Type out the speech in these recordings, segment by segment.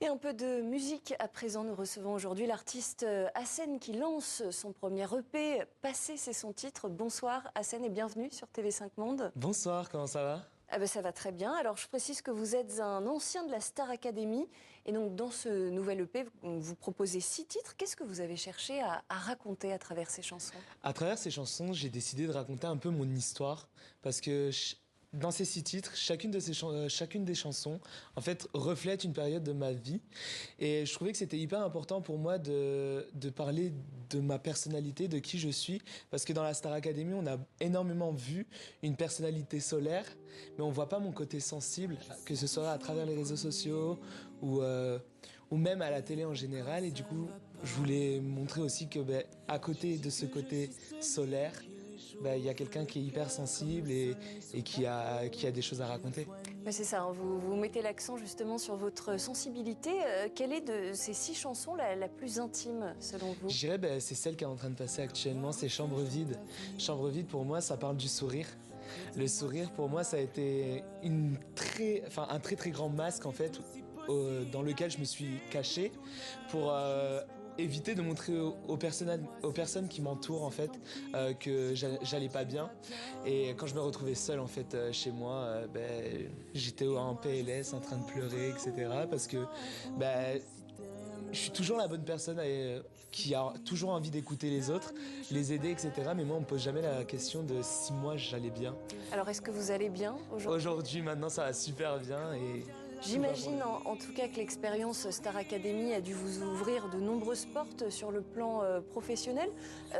Et un peu de musique à présent. Nous recevons aujourd'hui l'artiste Hassen qui lance son premier EP. Passer, c'est son titre. Bonsoir Hassen et bienvenue sur TV5 Monde. Bonsoir, comment ça va? Ah ben ça va très bien. Alors je précise que vous êtes un ancien de la Star Academy. Et donc dans ce nouvel EP, vous proposez 6 titres. Qu'est-ce que vous avez cherché à raconter à travers ces chansons? À travers ces chansons, j'ai décidé de raconter un peu mon histoire parce que dans ces 6 titres, chacune des chansons en fait reflète une période de ma vie et je trouvais que c'était hyper important pour moi de parler de ma personnalité, de qui je suis, parce que dans la Star Academy, on a énormément vu une personnalité solaire, mais on voit pas mon côté sensible, que ce soit à travers les réseaux sociaux ou même à la télé en général. Et du coup, je voulais montrer aussi que à côté de ce côté solaire, il y a quelqu'un qui est hyper sensible et qui a des choses à raconter. Ben c'est ça, hein. Vous mettez l'accent justement sur votre sensibilité. Quelle est de ces 6 chansons la plus intime selon vous? Je dirais c'est celle qui est en train de passer actuellement, c'est Chambre vide. Chambre vide pour moi, ça parle du sourire. Le sourire pour moi, ça a été un très très grand masque en fait, dans lequel je me suis caché pour éviter de montrer aux personnes qui m'entourent en fait que j'allais pas bien. Et quand je me retrouvais seul en fait chez moi, j'étais en PLS en train de pleurer, etc. Parce que je suis toujours la bonne personne qui a toujours envie d'écouter les autres, les aider, etc. Mais moi, on me pose jamais la question de si moi j'allais bien. Alors est-ce que vous allez bien aujourd'hui? Aujourd'hui, maintenant, ça va super bien et J'imagine en tout cas que l'expérience Star Academy a dû vous ouvrir de nombreuses portes sur le plan professionnel.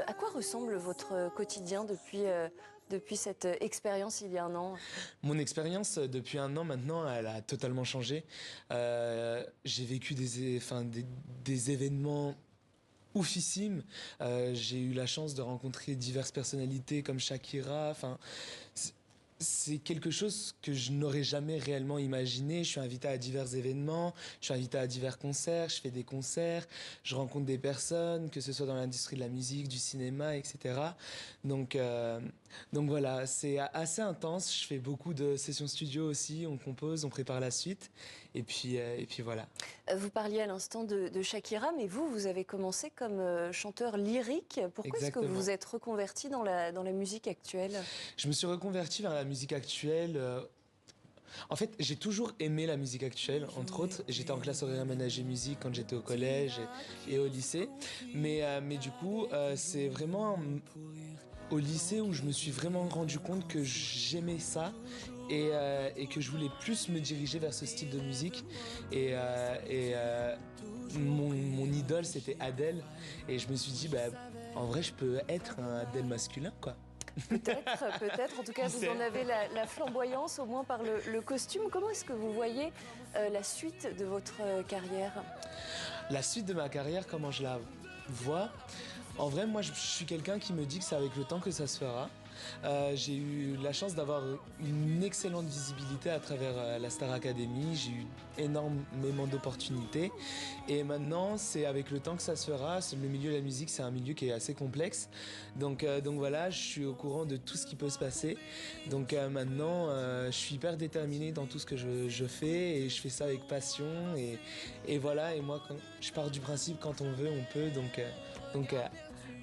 À quoi ressemble votre quotidien depuis cette expérience il y a un an? Mon expérience depuis un an maintenant, elle a totalement changé. J'ai vécu des événements oufissimes. J'ai eu la chance de rencontrer diverses personnalités comme Shakira. C'est quelque chose que je n'aurais jamais réellement imaginé. Je suis invité à divers événements, je suis invité à divers concerts, je fais des concerts, je rencontre des personnes, que ce soit dans l'industrie de la musique, du cinéma, etc. Donc voilà, c'est assez intense. Je fais beaucoup de sessions studio aussi, on compose, on prépare la suite. Et puis voilà. Vous parliez à l'instant de Shakira, mais vous avez commencé comme chanteur lyrique. Pourquoi est-ce que vous vous êtes reconverti dans la musique actuelle? Je me suis reconverti vers la musique actuelle. En fait, j'ai toujours aimé la musique actuelle, entre autres. J'étais en classe horaire aménagée musique quand j'étais au collège et au lycée. Mais du coup, c'est vraiment au lycée où je me suis vraiment rendu compte que j'aimais ça et que je voulais plus me diriger vers ce style de musique. Mon idole, c'était Adele. Et je me suis dit, en vrai, je peux être un Adele masculin, quoi. Peut-être, peut-être. En tout cas, vous en avez la flamboyance, au moins par le costume. Comment est-ce que vous voyez la suite de votre carrière? La suite de ma carrière, comment je la vois? En vrai, moi, je suis quelqu'un qui me dit que c'est avec le temps que ça se fera. J'ai eu la chance d'avoir une excellente visibilité à travers la Star Academy. J'ai eu énormément d'opportunités. Et maintenant, c'est avec le temps que ça se fera. Le milieu de la musique, c'est un milieu qui est assez complexe. Donc voilà, je suis au courant de tout ce qui peut se passer. Donc maintenant, je suis hyper déterminé dans tout ce que je fais. Et je fais ça avec passion. Et voilà, et moi, je pars du principe, quand on veut, on peut. Donc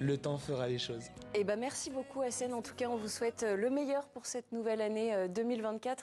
le temps fera les choses. Eh ben, merci beaucoup Hassen. En tout cas, on vous souhaite le meilleur pour cette nouvelle année 2024.